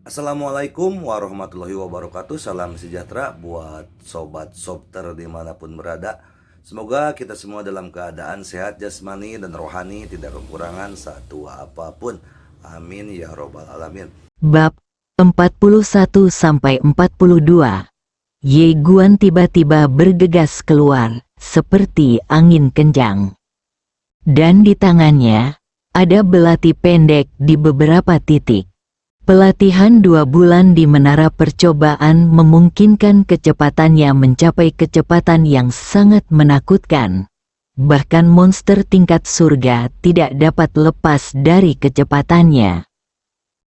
Assalamualaikum warahmatullahi wabarakatuh. Salam sejahtera buat sobat sobter dimanapun berada. Semoga kita semua dalam keadaan sehat jasmani dan rohani, tidak kekurangan satu apapun. Amin ya robbal alamin. Bab 41-42. Ye Guan tiba-tiba bergegas keluar, seperti angin kencang. Dan di tangannya, ada belati pendek di beberapa titik. Pelatihan 2 bulan di menara percobaan memungkinkan kecepatannya mencapai kecepatan yang sangat menakutkan. Bahkan monster tingkat surga tidak dapat lepas dari kecepatannya.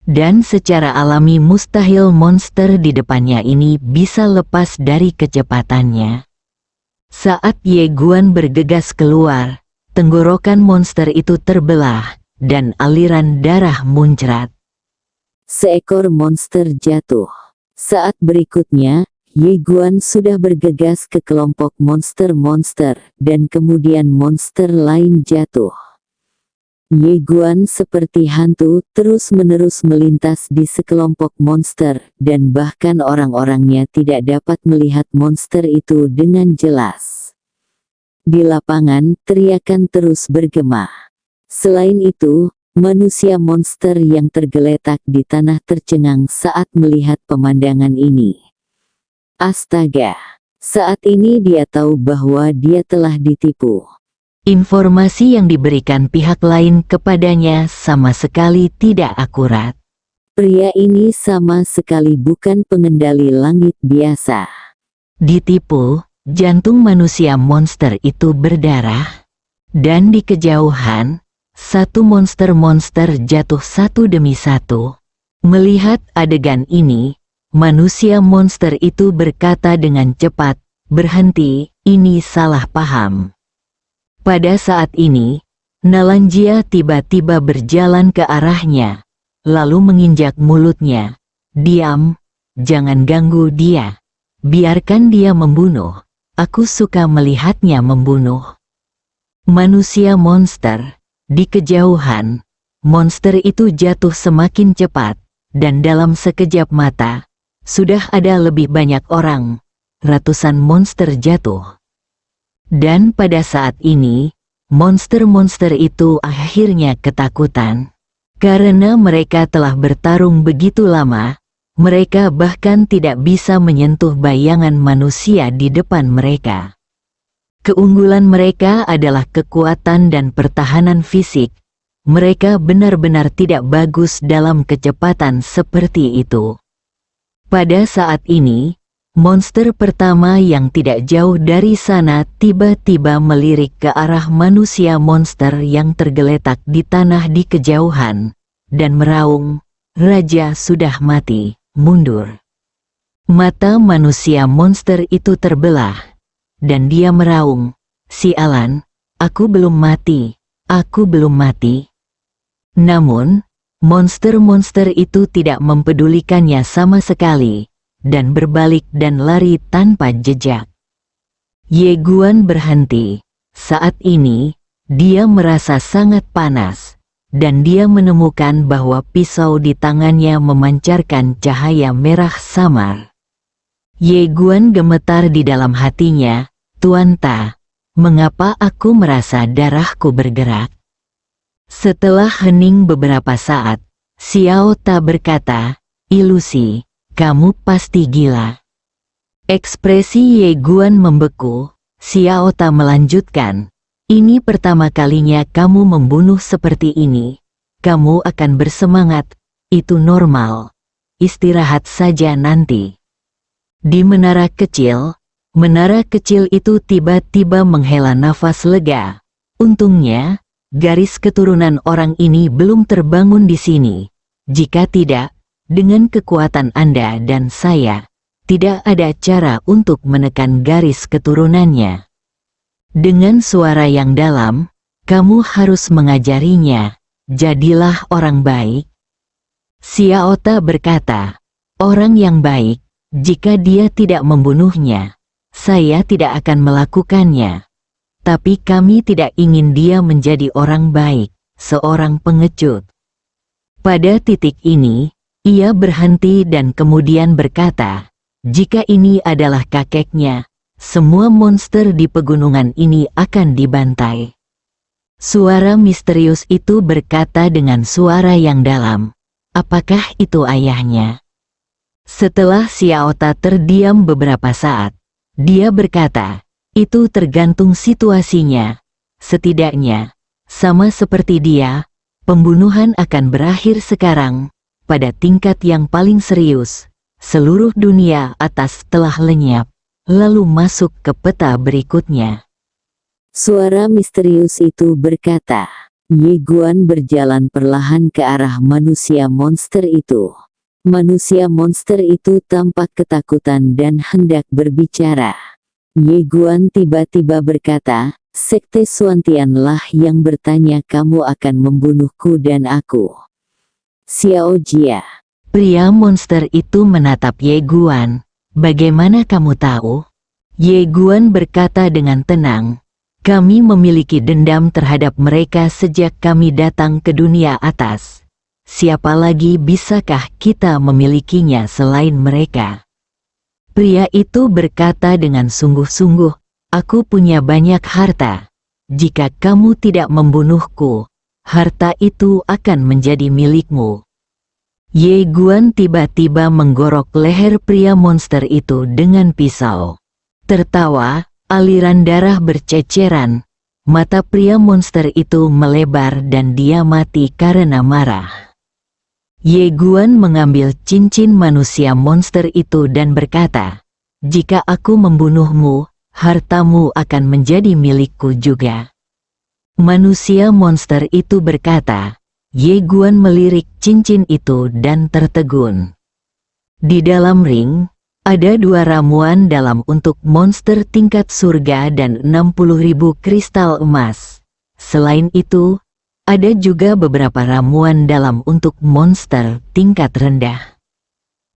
Dan secara alami mustahil monster di depannya ini bisa lepas dari kecepatannya. Saat Ye Guan bergegas keluar, tenggorokan monster itu terbelah, dan aliran darah muncrat. Seekor monster jatuh. Saat berikutnya, Ye Guan sudah bergegas ke kelompok monster-monster, dan kemudian monster lain jatuh. Ye Guan seperti hantu terus-menerus melintas di sekelompok monster, dan bahkan orang-orangnya tidak dapat melihat monster itu dengan jelas. Di lapangan, teriakan terus bergema. Selain itu, manusia monster yang tergeletak di tanah tercengang saat melihat pemandangan ini. Astaga! Saat ini dia tahu bahwa dia telah ditipu. Informasi yang diberikan pihak lain kepadanya sama sekali tidak akurat. Pria ini sama sekali bukan pengendali langit biasa. Ditipu, jantung manusia monster itu berdarah. Dan di kejauhan, satu monster-monster jatuh satu demi satu. Melihat adegan ini, manusia monster itu berkata dengan cepat, "Berhenti, ini salah paham." Pada saat ini, Nalanjia tiba-tiba berjalan ke arahnya, lalu menginjak mulutnya. "Diam, jangan ganggu dia. Biarkan dia membunuh. Aku suka melihatnya membunuh." Manusia monster. Di kejauhan, monster itu jatuh semakin cepat, dan dalam sekejap mata, sudah ada lebih banyak orang, ratusan monster jatuh. Dan pada saat ini, monster-monster itu akhirnya ketakutan. Karena mereka telah bertarung begitu lama, mereka bahkan tidak bisa menyentuh bayangan manusia di depan mereka. Keunggulan mereka adalah kekuatan dan pertahanan fisik. Mereka benar-benar tidak bagus dalam kecepatan seperti itu. Pada saat ini, monster pertama yang tidak jauh dari sana tiba-tiba melirik ke arah manusia monster yang tergeletak di tanah di kejauhan, dan meraung, "Raja sudah mati, mundur." Mata manusia monster itu terbelah. Dan dia meraung, "Sialan, aku belum mati, aku belum mati." Namun, monster-monster itu tidak mempedulikannya sama sekali, dan berbalik dan lari tanpa jejak. Ye Guan berhenti. Saat ini, dia merasa sangat panas, dan dia menemukan bahwa pisau di tangannya memancarkan cahaya merah samar. Ye Guan gemetar di dalam hatinya, "Tuan Ta, mengapa aku merasa darahku bergerak?" Setelah hening beberapa saat, Xiao Ta berkata, "Ilusi, kamu pasti gila." Ekspresi Ye Guan membeku. Xiao Ta melanjutkan, "Ini pertama kalinya kamu membunuh seperti ini. Kamu akan bersemangat, itu normal. Istirahat saja nanti." Di menara kecil itu tiba-tiba menghela nafas lega. Untungnya, garis keturunan orang ini belum terbangun di sini. Jika tidak, dengan kekuatan Anda dan saya, tidak ada cara untuk menekan garis keturunannya. Dengan suara yang dalam, "Kamu harus mengajarinya, jadilah orang baik." Xiao Ta berkata, "Orang yang baik, jika dia tidak membunuhnya, saya tidak akan melakukannya. Tapi kami tidak ingin dia menjadi orang baik, seorang pengecut." Pada titik ini, Ia berhenti dan kemudian berkata, jika ini adalah kakeknya, semua monster di pegunungan ini akan dibantai. Suara misterius itu berkata dengan suara yang dalam, apakah itu ayahnya? Setelah Xiaota terdiam beberapa saat, dia berkata, itu tergantung situasinya. Setidaknya, sama seperti dia, pembunuhan akan berakhir sekarang, pada tingkat yang paling serius. Seluruh dunia atas telah lenyap, lalu masuk ke peta berikutnya. Suara misterius itu berkata, Ye Guan berjalan perlahan ke arah manusia monster itu. Manusia monster itu tampak ketakutan dan hendak berbicara. Ye Guan tiba-tiba berkata, Sekte Suantianlah yang bertanya kamu akan membunuhku dan aku. Xiao Jia. Pria monster itu menatap Ye Guan. Bagaimana kamu tahu? Ye Guan berkata dengan tenang, kami memiliki dendam terhadap mereka sejak kami datang ke dunia atas. Siapa lagi bisakah kita memilikinya selain mereka? Pria itu berkata dengan sungguh-sungguh, aku punya banyak harta. Jika kamu tidak membunuhku, harta itu akan menjadi milikmu. Ye Guan tiba-tiba menggorok leher pria monster itu dengan pisau. Tertawa, aliran darah berceceran. Mata pria monster itu melebar dan dia mati karena marah. Ye Guan mengambil cincin manusia monster itu dan berkata, jika aku membunuhmu, hartamu akan menjadi milikku juga. Manusia monster itu berkata, Ye Guan melirik cincin itu dan tertegun. Di dalam ring, ada 2 ramuan dalam untuk monster tingkat surga dan 60.000 kristal emas. Selain itu, ada juga beberapa ramuan dalam untuk monster tingkat rendah.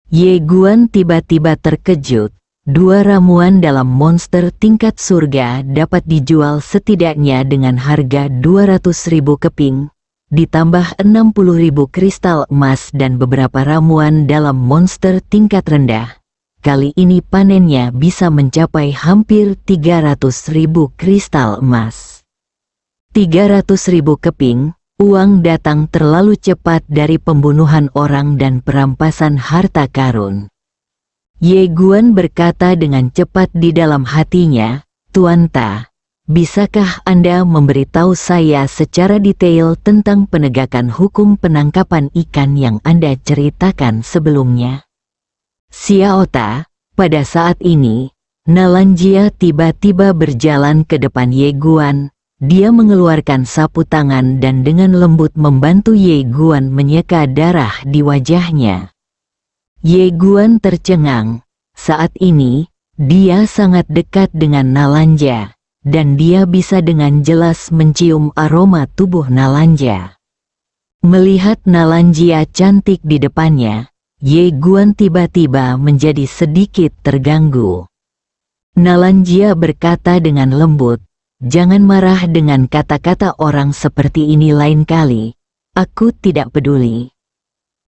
Ye Guan tiba-tiba terkejut. 2 ramuan dalam monster tingkat surga dapat dijual setidaknya dengan harga 200.000 keping, ditambah 60.000 kristal emas dan beberapa ramuan dalam monster tingkat rendah. Kali ini panennya bisa mencapai hampir 300.000 kristal emas. 300.000 keping, uang datang terlalu cepat dari pembunuhan orang dan perampasan harta karun. Ye Guan berkata dengan cepat di dalam hatinya, Tuan Ta, bisakah Anda memberitahu saya secara detail tentang penegakan hukum penangkapan ikan yang Anda ceritakan sebelumnya? Xiao Ta, pada saat ini, Nalanjia tiba-tiba berjalan ke depan Ye Guan. Dia mengeluarkan sapu tangan dan dengan lembut membantu Ye Guan menyeka darah di wajahnya. Ye Guan tercengang. Saat ini, dia sangat dekat dengan Nalanja, dan dia bisa dengan jelas mencium aroma tubuh Nalanja. Melihat Nalanjia cantik di depannya, Ye Guan tiba-tiba menjadi sedikit terganggu. Nalanjia berkata dengan lembut, jangan marah dengan kata-kata orang seperti ini lain kali. Aku tidak peduli.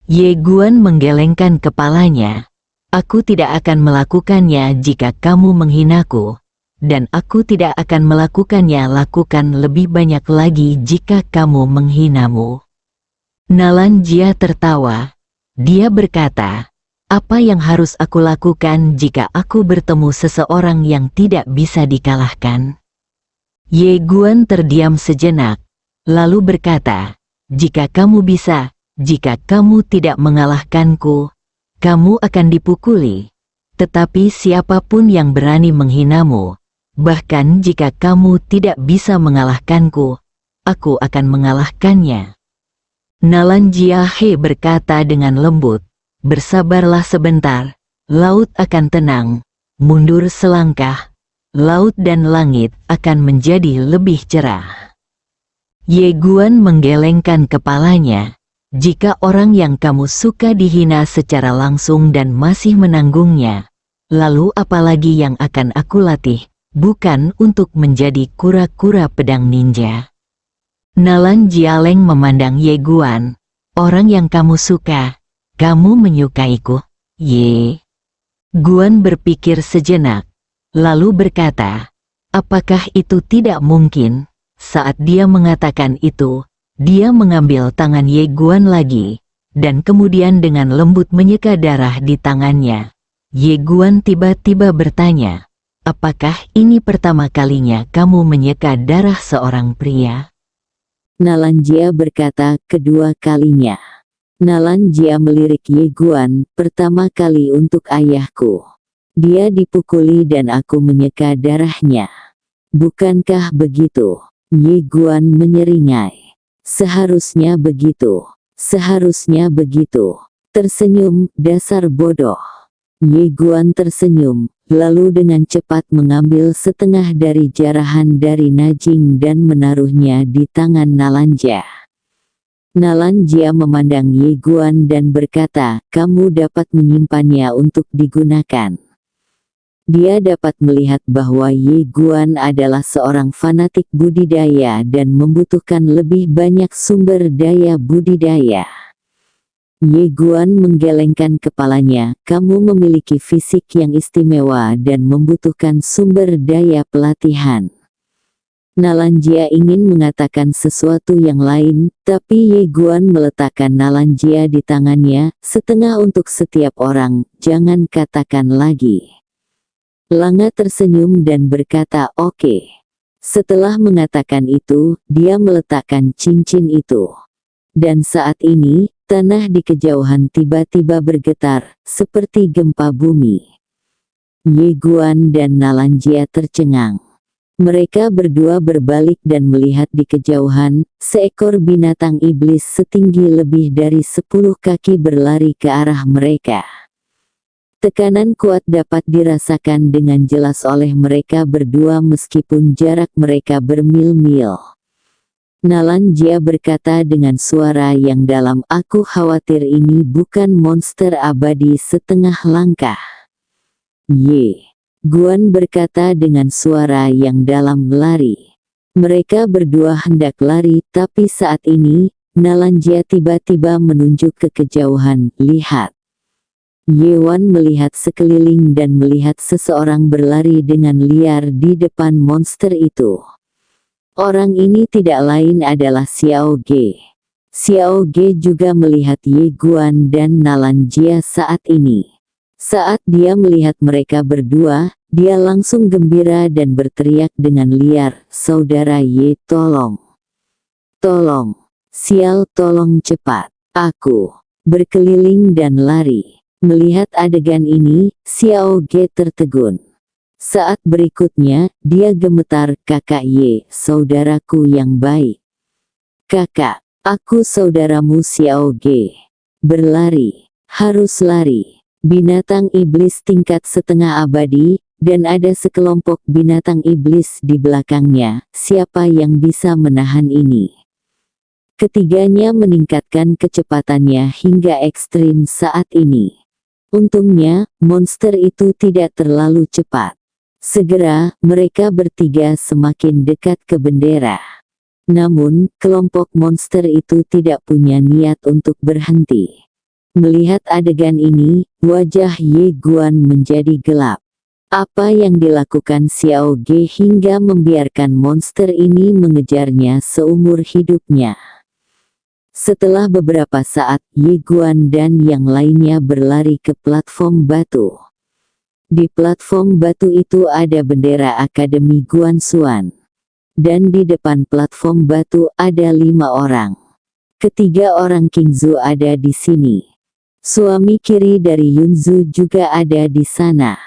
Ye Guan menggelengkan kepalanya. Aku tidak akan melakukannya jika kamu menghinaku. Dan aku tidak akan melakukannya lakukan lebih banyak lagi jika kamu menghinamu. Nalanjia tertawa. Dia berkata, apa yang harus aku lakukan jika aku bertemu seseorang yang tidak bisa dikalahkan? Ye Guan terdiam sejenak, lalu berkata, jika kamu bisa, jika kamu tidak mengalahkanku, kamu akan dipukuli. Tetapi siapapun yang berani menghinamu, bahkan jika kamu tidak bisa mengalahkanku, aku akan mengalahkannya. Nalanjia He berkata dengan lembut, bersabarlah sebentar, laut akan tenang, mundur selangkah. Laut dan langit akan menjadi lebih cerah. Ye Guan menggelengkan kepalanya. Jika orang yang kamu suka dihina secara langsung dan masih menanggungnya, lalu apalagi yang akan aku latih, bukan untuk menjadi kura-kura pedang ninja. Nalan Jialeng memandang Ye Guan, orang yang kamu suka, kamu menyukaiku, Ye? Guan berpikir sejenak, lalu berkata, apakah itu tidak mungkin? Saat dia mengatakan itu, dia mengambil tangan Ye Guan lagi, dan kemudian dengan lembut menyeka darah di tangannya. Ye Guan tiba-tiba bertanya, apakah ini pertama kalinya kamu menyeka darah seorang pria? Nalanjia berkata, kedua kalinya. Nalanjia melirik Ye Guan, pertama kali untuk ayahku. Dia dipukuli dan aku menyeka darahnya. Bukankah begitu? Ye Guan menyeringai. Seharusnya begitu. Seharusnya begitu. Tersenyum, dasar bodoh. Ye Guan tersenyum, lalu dengan cepat mengambil setengah dari jarahan dari Najing dan menaruhnya di tangan Nalanjia. Nalanjia memandang Ye Guan dan berkata, kamu dapat menyimpannya untuk digunakan. Dia dapat melihat bahwa Ye Guan adalah seorang fanatik budidaya dan membutuhkan lebih banyak sumber daya budidaya. Ye Guan menggelengkan kepalanya, kamu memiliki fisik yang istimewa dan membutuhkan sumber daya pelatihan. Nalanjia ingin mengatakan sesuatu yang lain, tapi Ye Guan meletakkan Nalanjia di tangannya, setengah untuk setiap orang, jangan katakan lagi. Langa tersenyum dan berkata oke. Setelah mengatakan itu, dia meletakkan cincin itu. Dan saat ini, tanah di kejauhan tiba-tiba bergetar, seperti gempa bumi. Ye Guan dan Nalanjia tercengang. Mereka berdua berbalik dan melihat di kejauhan, seekor binatang iblis setinggi lebih dari 10 kaki berlari ke arah mereka. Tekanan kuat dapat dirasakan dengan jelas oleh mereka berdua meskipun jarak mereka bermil-mil. Nalanjia berkata dengan suara yang dalam, aku khawatir ini bukan monster abadi setengah langkah. Ye Guan berkata dengan suara yang dalam, lari. Mereka berdua hendak lari, tapi saat ini, Nalanjia tiba-tiba menunjuk ke kejauhan, lihat. Ye Wan melihat sekeliling dan melihat seseorang berlari dengan liar di depan monster itu. Orang ini tidak lain adalah Xiao Ge. Xiao Ge juga melihat Ye Guan dan Nalanjia saat ini. Saat dia melihat mereka berdua, dia langsung gembira dan berteriak dengan liar, saudara Ye, tolong. Tolong. Sial, tolong cepat. Aku. Berkeliling dan lari. Melihat adegan ini, Xiao Ge tertegun. Saat berikutnya, dia gemetar, kakak Ye, saudaraku yang baik. Kakak, aku saudaramu Xiao Ge. Berlari. Harus lari. Binatang iblis tingkat setengah abadi, dan ada sekelompok binatang iblis di belakangnya, siapa yang bisa menahan ini? Ketiganya meningkatkan kecepatannya hingga ekstrim saat ini. Untungnya, monster itu tidak terlalu cepat. Segera, mereka bertiga semakin dekat ke bendera. Namun, kelompok monster itu tidak punya niat untuk berhenti. Melihat adegan ini, wajah Ye Guan menjadi gelap. Apa yang dilakukan Xiao Ge hingga membiarkan monster ini mengejarnya seumur hidupnya? Setelah beberapa saat, Ye Guan dan yang lainnya berlari ke platform batu. Di platform batu itu ada bendera Akademi Guanxuan. Dan di depan platform batu ada 5 orang. Ketiga orang Qingzu ada di sini. Suami kiri dari Yunzu juga ada di sana.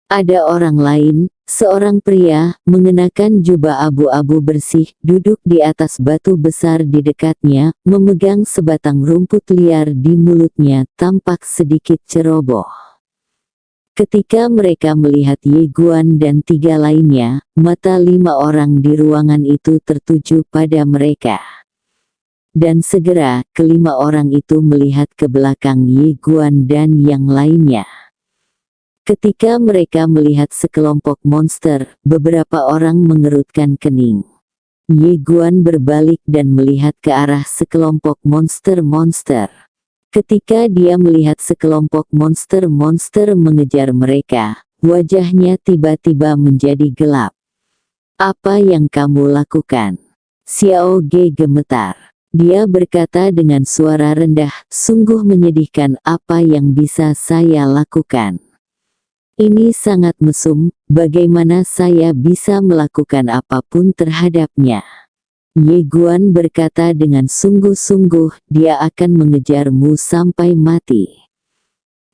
Ada orang lain, seorang pria, mengenakan jubah abu-abu bersih, duduk di atas batu besar di dekatnya, memegang sebatang rumput liar di mulutnya, tampak sedikit ceroboh. Ketika mereka melihat Ye Guan dan 3 lainnya, mata 5 orang di ruangan itu tertuju pada mereka. Dan segera, kelima orang itu melihat ke belakang Ye Guan dan yang lainnya. Ketika mereka melihat sekelompok monster, beberapa orang mengerutkan kening. Ye Guan berbalik dan melihat ke arah sekelompok monster-monster. Ketika dia melihat sekelompok monster-monster mengejar mereka, wajahnya tiba-tiba menjadi gelap. "Apa yang kamu lakukan?" Xiao Ge gemetar. Dia berkata dengan suara rendah, "Sungguh menyedihkan apa yang bisa saya lakukan. Ini sangat mesum, bagaimana saya bisa melakukan apapun terhadapnya?" Ye Guan berkata dengan sungguh-sungguh, "Dia akan mengejarmu sampai mati."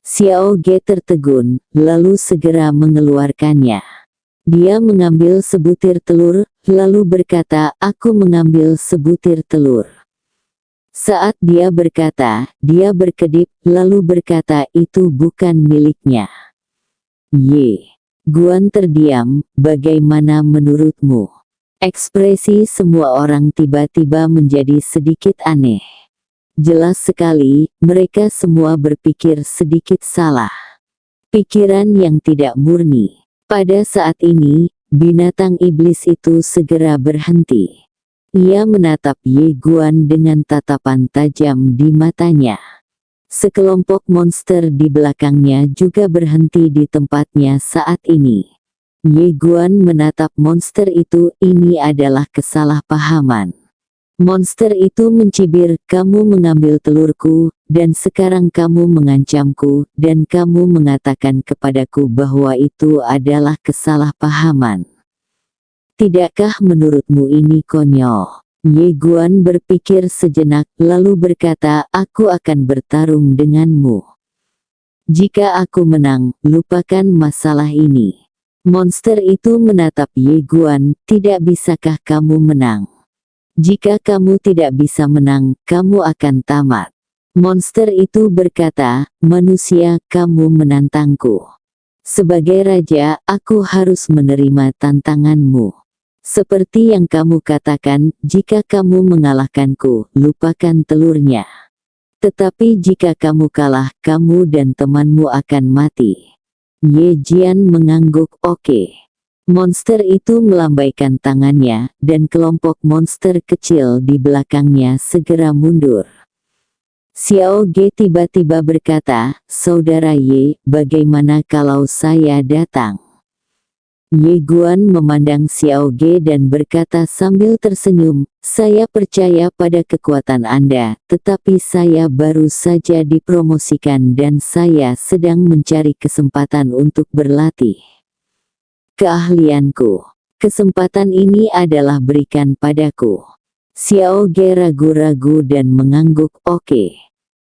Xiao Ge tertegun, lalu segera mengeluarkannya. Dia mengambil sebutir telur, lalu berkata, "Aku mengambil sebutir telur." Saat dia berkata, dia berkedip, lalu berkata, "Itu bukan miliknya." Ye Guan terdiam. "Bagaimana menurutmu?" Ekspresi semua orang tiba-tiba menjadi sedikit aneh. Jelas sekali, mereka semua berpikir sedikit salah. Pikiran yang tidak murni. Pada saat ini, binatang iblis itu segera berhenti. Ia menatap Ye Guan dengan tatapan tajam di matanya. Sekelompok monster di belakangnya juga berhenti di tempatnya saat ini. Ye Guan menatap monster itu, "Ini adalah kesalahpahaman." Monster itu mencibir, "Kamu mengambil telurku, dan sekarang kamu mengancamku, dan kamu mengatakan kepadaku bahwa itu adalah kesalahpahaman. Tidakkah menurutmu ini konyol?" Ye Guan berpikir sejenak, lalu berkata, "Aku akan bertarung denganmu. Jika aku menang, lupakan masalah ini." Monster itu menatap Ye Guan, "Tidak bisakah kamu menang? Jika kamu tidak bisa menang, kamu akan tamat." Monster itu berkata, "Manusia, kamu menantangku. Sebagai raja, aku harus menerima tantanganmu. Seperti yang kamu katakan, jika kamu mengalahkanku, lupakan telurnya. Tetapi jika kamu kalah, kamu dan temanmu akan mati." Ye Jian mengangguk, "Oke." Monster itu melambaikan tangannya, dan kelompok monster kecil di belakangnya segera mundur. Xiao Ge tiba-tiba berkata, "Saudara Ye, bagaimana kalau saya datang?" Ye Guan memandang Xiao Ge dan berkata sambil tersenyum, "Saya percaya pada kekuatan Anda, tetapi saya baru saja dipromosikan dan saya sedang mencari kesempatan untuk berlatih. Keahlianku. Kesempatan ini adalah berikan padaku." Xiao Ge ragu-ragu dan mengangguk, "Oke."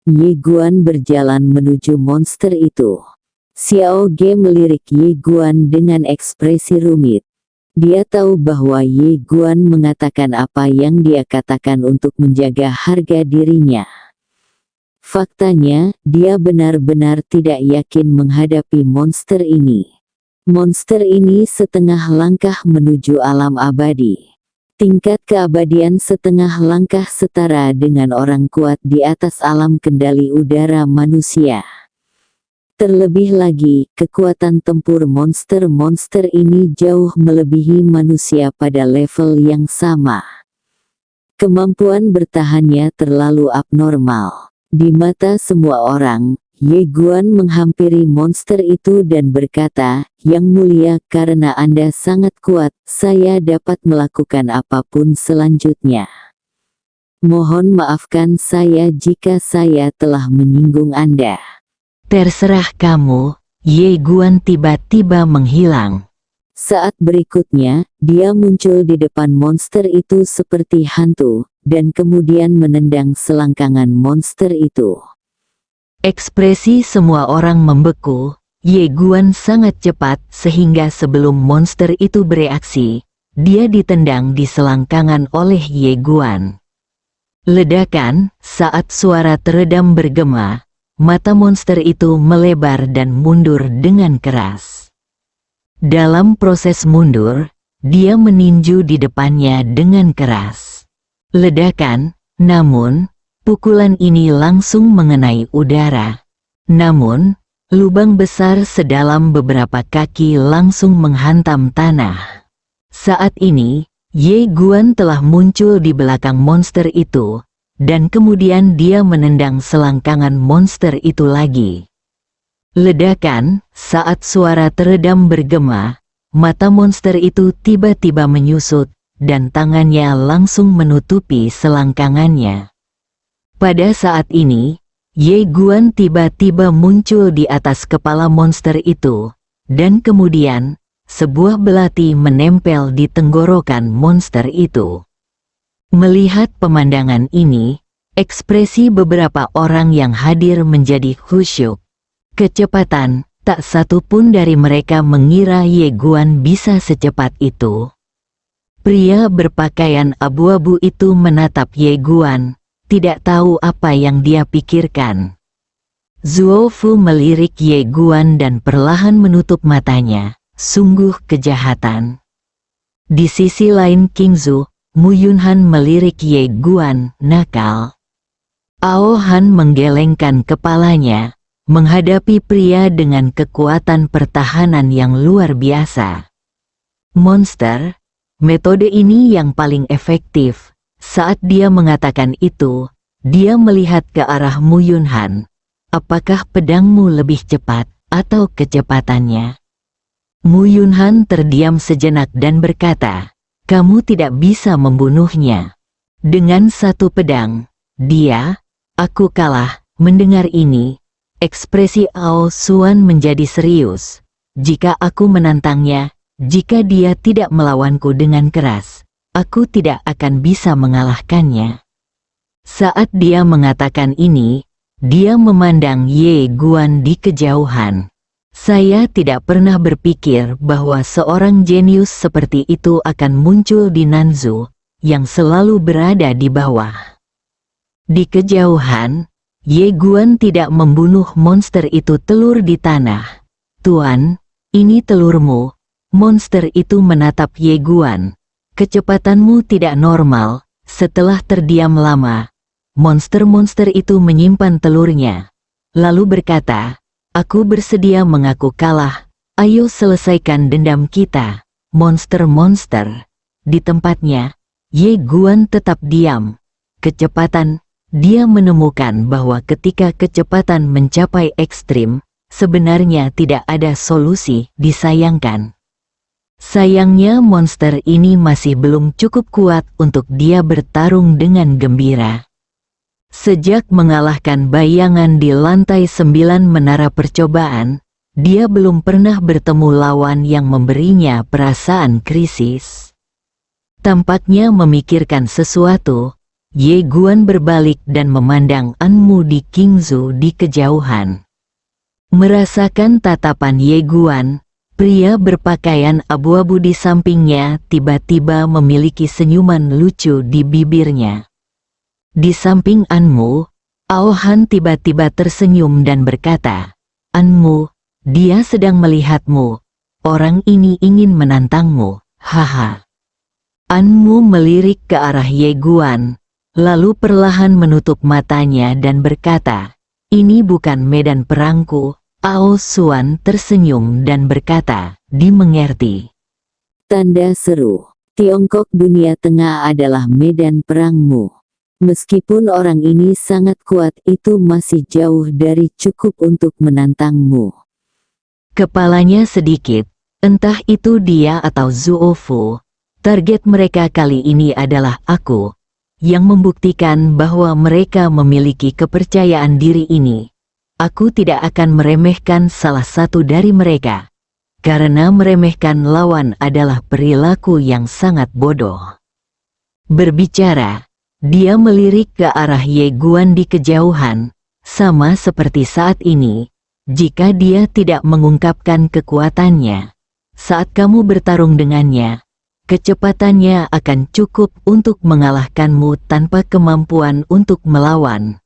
Ye Guan berjalan menuju monster itu. Xiao Ge melirik Ye Guan dengan ekspresi rumit. Dia tahu bahwa Ye Guan mengatakan apa yang dia katakan untuk menjaga harga dirinya. Faktanya, dia benar-benar tidak yakin menghadapi monster ini. Monster ini setengah langkah menuju alam abadi. Tingkat keabadian setengah langkah setara dengan orang kuat di atas alam kendali udara manusia. Terlebih lagi, kekuatan tempur monster-monster ini jauh melebihi manusia pada level yang sama. Kemampuan bertahannya terlalu abnormal. Di mata semua orang, Ye Guan menghampiri monster itu dan berkata, "Yang mulia, karena Anda sangat kuat, saya dapat melakukan apapun selanjutnya. Mohon maafkan saya jika saya telah menyinggung Anda." Terserah kamu, Ye Guan tiba-tiba menghilang. Saat berikutnya, dia muncul di depan monster itu seperti hantu, dan kemudian menendang selangkangan monster itu. Ekspresi semua orang membeku. Ye Guan sangat cepat sehingga sebelum monster itu bereaksi, dia ditendang di selangkangan oleh Ye Guan. Ledakan, saat suara teredam bergema, mata monster itu melebar dan mundur dengan keras. Dalam proses mundur, dia meninju di depannya dengan keras. Ledakan, namun, pukulan ini langsung mengenai udara. Namun, lubang besar sedalam beberapa kaki langsung menghantam tanah. Saat ini, Ye Guan telah muncul di belakang monster itu, dan kemudian dia menendang selangkangan monster itu lagi. Ledakan, saat suara teredam bergema, mata monster itu tiba-tiba menyusut, dan tangannya langsung menutupi selangkangannya. Pada saat ini, Ye Guan tiba-tiba muncul di atas kepala monster itu, dan kemudian, sebuah belati menempel di tenggorokan monster itu. Melihat pemandangan ini, ekspresi beberapa orang yang hadir menjadi khusyuk. Kecepatan, tak satu pun dari mereka mengira Ye Guan bisa secepat itu. Pria berpakaian abu-abu itu menatap Ye Guan, tidak tahu apa yang dia pikirkan. Zuo Fu melirik Ye Guan dan perlahan menutup matanya, sungguh kejahatan. Di sisi lain King Zhu, Mu Yunhan melirik Ye Guan, nakal. Ao Han menggelengkan kepalanya, menghadapi pria dengan kekuatan pertahanan yang luar biasa. Monster, metode ini yang paling efektif. Saat dia mengatakan itu, dia melihat ke arah Mu Yunhan. Apakah pedangmu lebih cepat, atau kecepatannya? Mu Yunhan terdiam sejenak dan berkata, kamu tidak bisa membunuhnya. Dengan satu pedang, aku kalah. Mendengar ini, ekspresi Ao Suan menjadi serius. Jika aku menantangnya, jika dia tidak melawanku dengan keras, aku tidak akan bisa mengalahkannya. Saat dia mengatakan ini, dia memandang Ye Guan di kejauhan. Saya tidak pernah berpikir bahwa seorang jenius seperti itu akan muncul di Nanzhou, yang selalu berada di bawah. Di kejauhan, Ye Guan tidak membunuh monster itu telur di tanah. Tuan, ini telurmu. Monster itu menatap Ye Guan. Kecepatanmu tidak normal. Setelah terdiam lama, monster-monster itu menyimpan telurnya. Lalu berkata, aku bersedia mengaku kalah. Ayo selesaikan dendam kita. Monster-monster. Di tempatnya, Ye Guan tetap diam. Kecepatan. Dia menemukan bahwa ketika kecepatan mencapai ekstrim, sebenarnya tidak ada solusi, disayangkan. Sayangnya monster ini masih belum cukup kuat untuk dia bertarung dengan gembira. Sejak mengalahkan bayangan di lantai 9 menara percobaan, dia belum pernah bertemu lawan yang memberinya perasaan krisis. Tampaknya memikirkan sesuatu, Ye Guan berbalik dan memandang Anmu di King Zhu di kejauhan. Merasakan tatapan Ye Guan, pria berpakaian abu-abu di sampingnya tiba-tiba memiliki senyuman lucu di bibirnya. Di samping Anmu, Ao Han tiba-tiba tersenyum dan berkata, Anmu, dia sedang melihatmu. Orang ini ingin menantangmu, haha. Anmu melirik ke arah Ye Guan, lalu perlahan menutup matanya dan berkata, ini bukan medan perangku. Ao Suan tersenyum dan berkata, dimengerti. Tanda seru. Tiongkok dunia tengah adalah medan perangmu. Meskipun orang ini sangat kuat, itu masih jauh dari cukup untuk menantangmu. Kepalanya sedikit, entah itu dia atau Zuo Fu. Target mereka kali ini adalah aku, yang membuktikan bahwa mereka memiliki kepercayaan diri ini. Aku tidak akan meremehkan salah satu dari mereka, karena meremehkan lawan adalah perilaku yang sangat bodoh. Berbicara, dia melirik ke arah Ye Guan di kejauhan, sama seperti saat ini. Jika dia tidak mengungkapkan kekuatannya, saat kamu bertarung dengannya, kecepatannya akan cukup untuk mengalahkanmu tanpa kemampuan untuk melawan.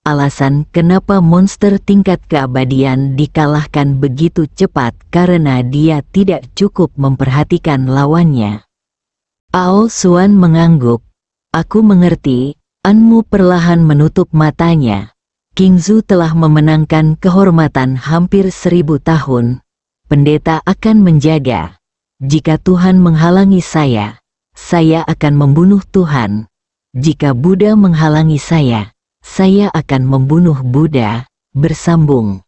Alasan kenapa monster tingkat keabadian dikalahkan begitu cepat karena dia tidak cukup memperhatikan lawannya. Ao Suan mengangguk. Aku mengerti. Anmu perlahan menutup matanya. King Zhu telah memenangkan kehormatan hampir 1000 tahun. Pendeta akan menjaga. Jika Tuhan menghalangi saya akan membunuh Tuhan. Jika Buddha menghalangi saya akan membunuh Buddha, bersambung.